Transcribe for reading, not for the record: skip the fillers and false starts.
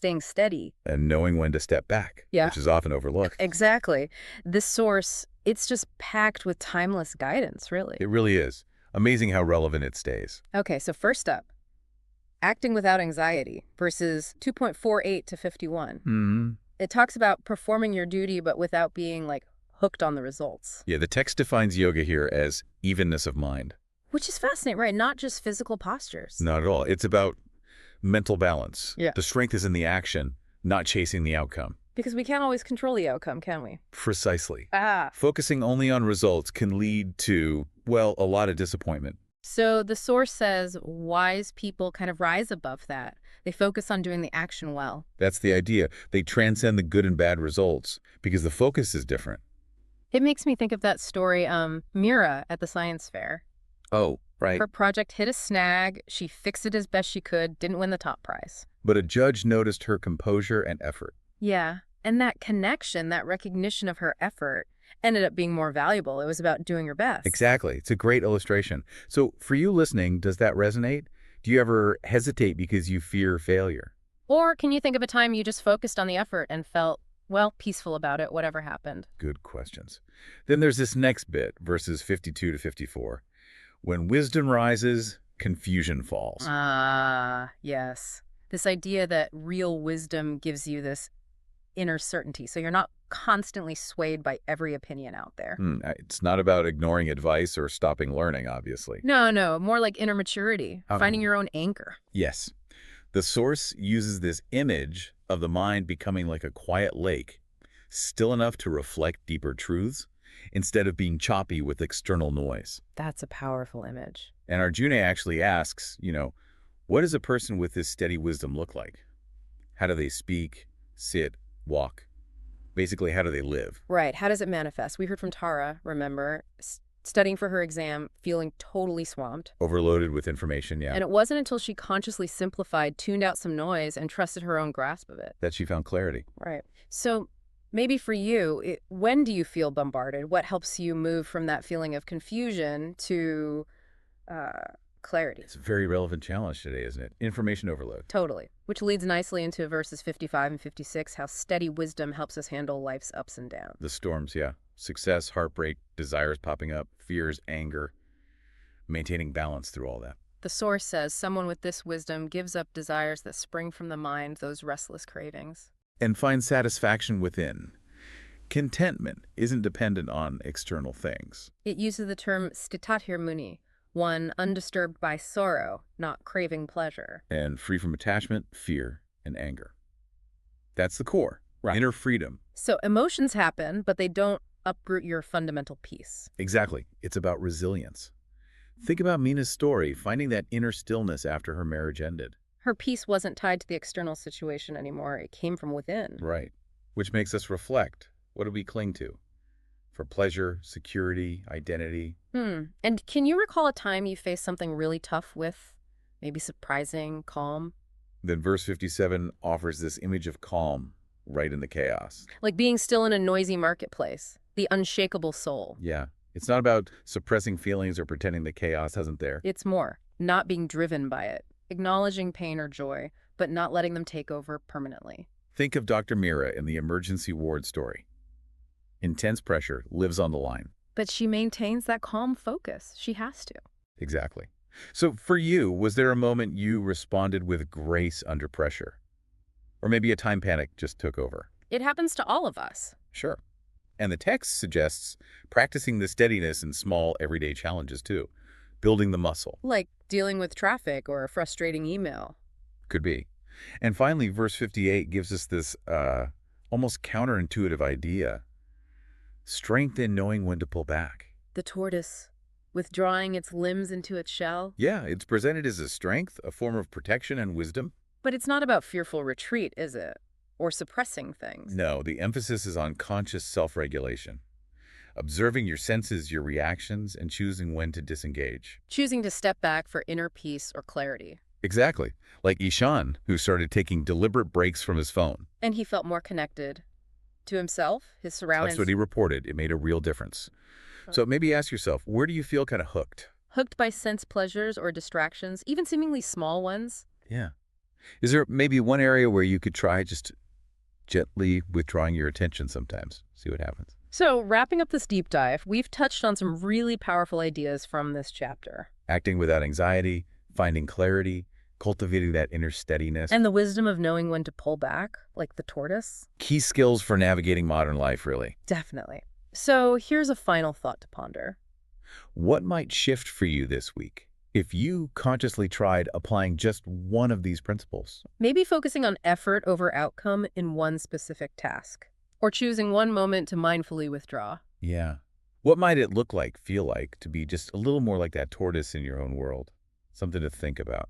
staying steady. And knowing when to step back, Yeah. which is often overlooked. Exactly. This source, it's just packed with timeless guidance, really. It really is. Amazing how relevant it stays. Okay, so first up, acting without anxiety, verses 2.48 to 51. Hmm. It talks about performing your duty but without being, like, hooked on the results. Yeah, the text defines yoga here as evenness of mind. Which is fascinating, right? Not just physical postures. Not at all. It's about mental balance. Yeah. The strength is in the action, not chasing the outcome. Because we can't always control the outcome, can we? Precisely. Ah. Focusing only on results can lead to, well, a lot of disappointment. So the source says wise people kind of rise above that. They focus on doing the action well. That's the idea. They transcend the good and bad results because the focus is different. It makes me think of that story, Mira at the science fair. Oh, right. Her project hit a snag. She fixed it as best she could, didn't win the top prize. But a judge noticed her composure and effort. Yeah, and that connection, that recognition of her effort ended up being more valuable. It was about doing your best. Exactly. It's a great illustration. So for you listening, does that resonate? Do you ever hesitate because you fear failure? Or can you think of a time you just focused on the effort and felt, well, peaceful about it, whatever happened? Good questions. Then there's this next bit, verses 52 to 54. When wisdom rises, confusion falls. Ah, yes. This idea that real wisdom gives you this inner certainty, so you're not constantly swayed by every opinion out there. It's not about ignoring advice or stopping learning, obviously. No, more like inner maturity, finding your own anchor. Yes. The source uses this image of the mind becoming like a quiet lake, still enough to reflect deeper truths, instead of being choppy with external noise. That's a powerful image. And Arjuna actually asks, what does a person with this steady wisdom look like? How do they speak, sit, walk? Basically, how do they live? Right. How does it manifest? We heard from Tara, remember, studying for her exam, feeling totally swamped. Overloaded with information, yeah. And it wasn't until she consciously simplified, tuned out some noise, and trusted her own grasp of it. That she found clarity. Right. So maybe for you, when do you feel bombarded? What helps you move from that feeling of confusion to clarity? It's a very relevant challenge today, isn't it? Information overload. Totally. Which leads nicely into verses 55 and 56, how steady wisdom helps us handle life's ups and downs. The storms, yeah. Success, heartbreak, desires popping up, fears, anger. Maintaining balance through all that. The source says someone with this wisdom gives up desires that spring from the mind, those restless cravings. And finds satisfaction within. Contentment isn't dependent on external things. It uses the term stitathir muni, one undisturbed by sorrow, not craving pleasure. And free from attachment, fear, and anger. That's the core. Right. Inner freedom. So emotions happen, but they don't uproot your fundamental peace. Exactly. It's about resilience. Think about Mina's story, finding that inner stillness after her marriage ended. Her peace wasn't tied to the external situation anymore. It came from within. Right. Which makes us reflect. What do we cling to? For pleasure, security, identity. And can you recall a time you faced something really tough with maybe surprising, calm? Then verse 57 offers this image of calm right in the chaos. Like being still in a noisy marketplace, the unshakable soul. Yeah. It's not about suppressing feelings or pretending the chaos isn't there. It's more, not being driven by it, acknowledging pain or joy, but not letting them take over permanently. Think of Dr. Mira in the emergency ward story. Intense pressure lives on the line. But she maintains that calm focus. She has to. Exactly. So for you, was there a moment you responded with grace under pressure? Or maybe a time panic just took over? It happens to all of us. Sure. And the text suggests practicing the steadiness in small, everyday challenges too. Building the muscle. Like dealing with traffic or a frustrating email. Could be. And finally, verse 58 gives us this almost counterintuitive idea. Strength in knowing when to pull back. The tortoise, withdrawing its limbs into its shell. Yeah, it's presented as a strength, a form of protection and wisdom. But it's not about fearful retreat, is it? Or suppressing things. No, the emphasis is on conscious self-regulation. Observing your senses, your reactions, and choosing when to disengage. Choosing to step back for inner peace or clarity. Exactly. Like Ishan, who started taking deliberate breaks from his phone. And he felt more connected to himself, his surroundings. That's what he reported. It made a real difference. So maybe ask yourself, where do you feel kind of hooked? Hooked by sense pleasures or distractions, even seemingly small ones? Yeah. Is there maybe one area where you could try just gently withdrawing your attention sometimes? See what happens. So, wrapping up this deep dive, we've touched on some really powerful ideas from this chapter. Acting without anxiety, finding clarity, cultivating that inner steadiness. And the wisdom of knowing when to pull back, like the tortoise? Key skills for navigating modern life, really. Definitely. So, here's a final thought to ponder. What might shift for you this week if you consciously tried applying just one of these principles? Maybe focusing on effort over outcome in one specific task, or choosing one moment to mindfully withdraw. Yeah. What might it look like, feel like, to be just a little more like that tortoise in your own world? Something to think about.